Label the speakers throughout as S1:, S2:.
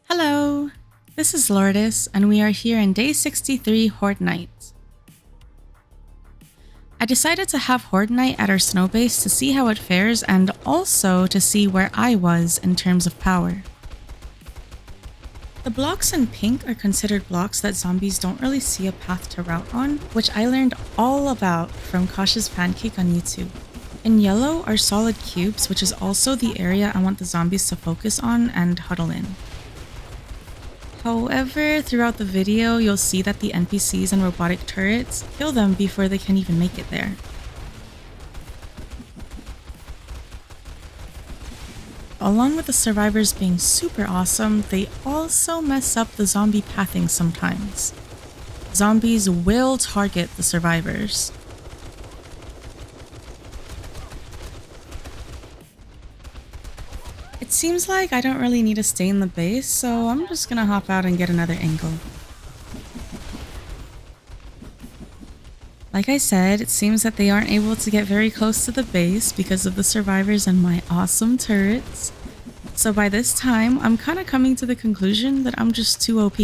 S1: Hello, this is Lourdes, and we are here in day 63 Horde Night. I decided to have Horde Night at our snow base to see how it fares and also to see where I was in terms of power. The blocks in pink are considered blocks that zombies don't really see a path to route on, which I learned all about from Cautious Pancake on YouTube. In yellow are solid cubes, which is also the area I want the zombies to focus on and huddle in. However, throughout the video, you'll see that the NPCs and robotic turrets kill them before they can even make it there. Along with the survivors being super awesome, they also mess up the zombie pathing sometimes. Zombies will target the survivors. It seems like I don't really need to stay in the base, so I'm just gonna hop out and get another angle. Like I said, it seems that they aren't able to get very close to the base because of the survivors and my awesome turrets. So by this time, I'm kind of coming to the conclusion that I'm just too OP.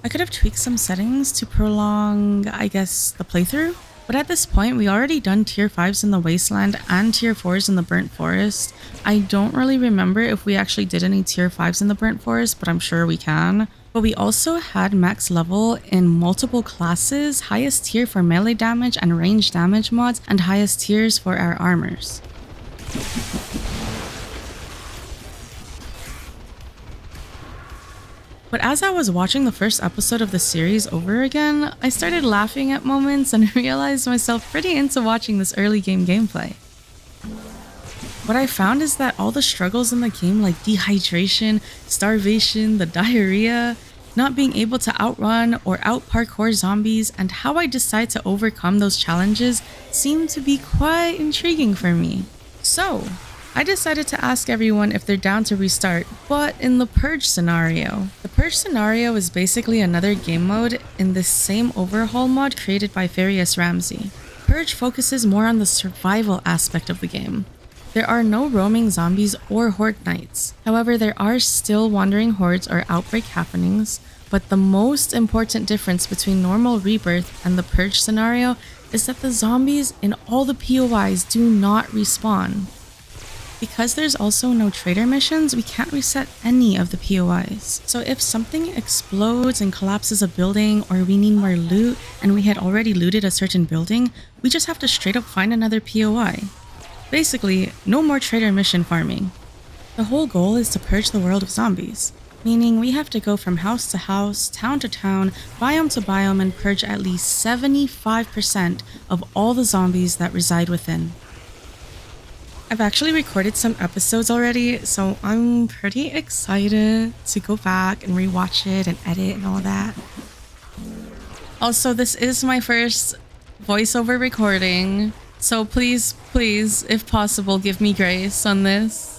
S1: I could have tweaked some settings to prolong, I guess, the playthrough. But at this point, we already done tier 5s in the Wasteland and tier 4s in the Burnt Forest. I don't really remember if we actually did any tier 5s in the Burnt Forest, but I'm sure we can. But we also had max level in multiple classes, highest tier for melee damage and range damage mods, and highest tiers for our armors. But as I was watching the first episode of the series over again, I started laughing at moments and realized myself pretty into watching this early game gameplay. What I found is that all the struggles in the game like dehydration, starvation, the diarrhea, not being able to outrun or out-parkour zombies, and how I decide to overcome those challenges seem to be quite intriguing for me. So, I decided to ask everyone if they're down to restart, but in the Purge scenario. The Purge scenario is basically another game mode in this same Overhaul mod created by various Ramsay. Purge focuses more on the survival aspect of the game. There are no roaming zombies or horde nights. However, there are still wandering hordes or outbreak happenings, but the most important difference between normal Rebirth and the Purge scenario is that the zombies in all the POIs do not respawn. Because there's also no trader missions, we can't reset any of the POIs. So if something explodes and collapses a building, or we need more loot and we had already looted a certain building, we just have to straight up find another POI. Basically, no more trader mission farming. The whole goal is to purge the world of zombies, meaning we have to go from house to house, town to town, biome to biome, and purge at least 75% of all the zombies that reside within. I've actually recorded some episodes already, so I'm pretty excited to go back and rewatch it and edit and all that. Also, this is my first voiceover recording, so please, if possible, give me grace on this.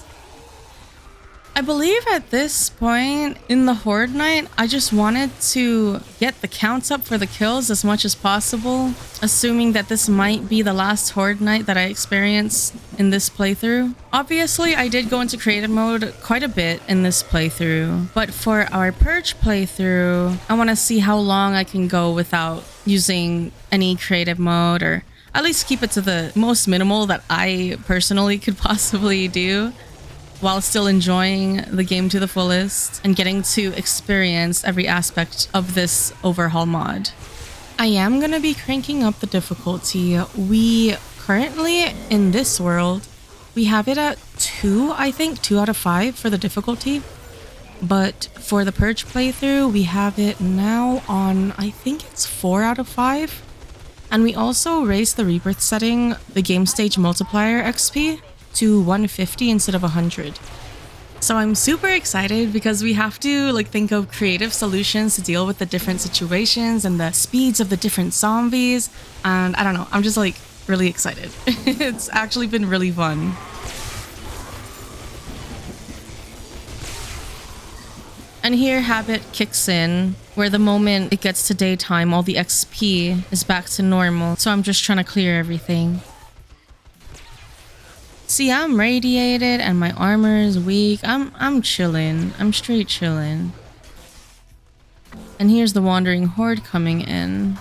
S1: I believe at this point in the Horde Night, I just wanted to get the counts up for the kills as much as possible, assuming that this might be the last Horde Night that I experience in this playthrough. Obviously, I did go into creative mode quite a bit in this playthrough, but for our Purge playthrough, I want to see how long I can go without using any creative mode, or at least keep it to the most minimal that I personally could possibly do, while still enjoying the game to the fullest and getting to experience every aspect of this Overhaul mod. I am going to be cranking up the difficulty. We currently, in this world, we have it at 2, I think, 2 out of 5 for the difficulty. But for the Purge playthrough, we have it now on, I think it's 4 out of 5. And we also raised the Rebirth setting, the game stage multiplier XP, to 150 instead of 100. So I'm super excited because we have to think of creative solutions to deal with the different situations and the speeds of the different zombies, and I don't know, I'm just really excited. It's actually been really fun. And here habit kicks in, where the moment it gets to daytime, all the XP is back to normal, so I'm just trying to clear everything. See, I'm radiated and my armor is weak. I'm chilling. I'm straight chilling. And here's the Wandering Horde coming in.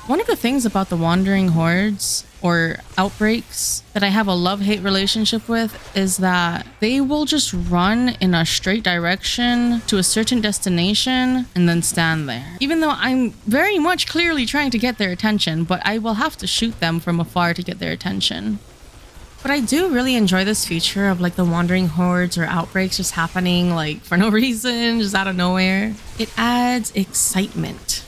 S1: One of the things about the Wandering Hordes or outbreaks that I have a love-hate relationship with is that they will just run in a straight direction to a certain destination and then stand there. Even though I'm very much clearly trying to get their attention, but I will have to shoot them from afar to get their attention. But I do really enjoy this feature of like the Wandering Hordes or outbreaks just happening like for no reason, just out of nowhere. It adds excitement.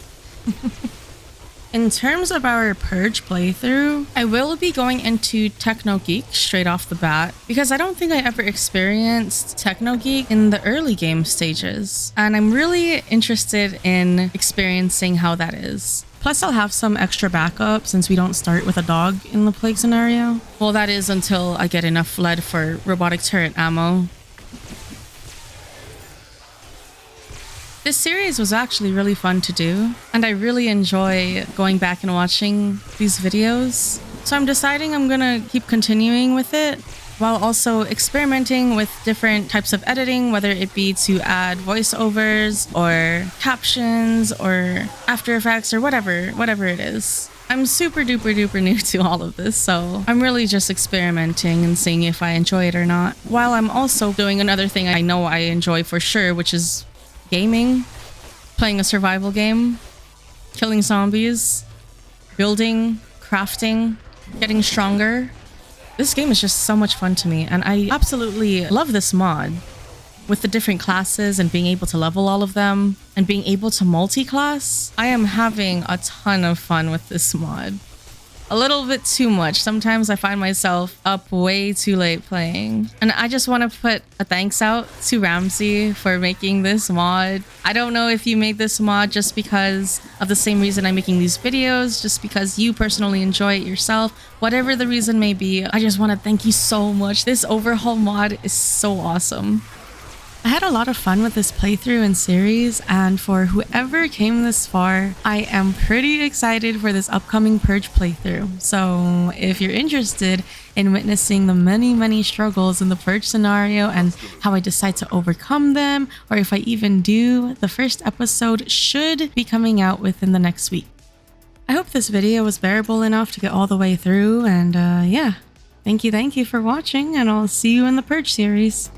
S1: In terms of our Purge playthrough, I will be going into Techno Geek straight off the bat because I don't think I ever experienced Techno Geek in the early game stages. And I'm really interested in experiencing how that is. Plus, I'll have some extra backup since we don't start with a dog in the plague scenario. Well, that is until I get enough lead for robotic turret ammo. This series was actually really fun to do, and I really enjoy going back and watching these videos. So I'm deciding I'm gonna keep continuing with it, while also experimenting with different types of editing, whether it be to add voiceovers or captions or After Effects or whatever it is. I'm super duper duper new to all of this, so I'm really just experimenting and seeing if I enjoy it or not. While I'm also doing another thing I know I enjoy for sure, which is gaming, playing a survival game, killing zombies, building, crafting, getting stronger. This game is just so much fun to me, and I absolutely love this mod. With the different classes and being able to level all of them and being able to multi-class, I am having a ton of fun with this mod. A little bit too much. Sometimes I find myself up way too late playing. And I just want to put a thanks out to Ramsay for making this mod. I don't know if you made this mod just because of the same reason I'm making these videos, just because you personally enjoy it yourself. Whatever the reason may be, I just want to thank you so much. This Overhaul mod is so awesome. I had a lot of fun with this playthrough and series, and for whoever came this far, I am pretty excited for this upcoming Purge playthrough. So if you're interested in witnessing the many struggles in the Purge scenario and how I decide to overcome them, or if I even do, the first episode should be coming out within the next week. I hope this video was bearable enough to get all the way through, and yeah, thank you for watching, and I'll see you in the Purge series.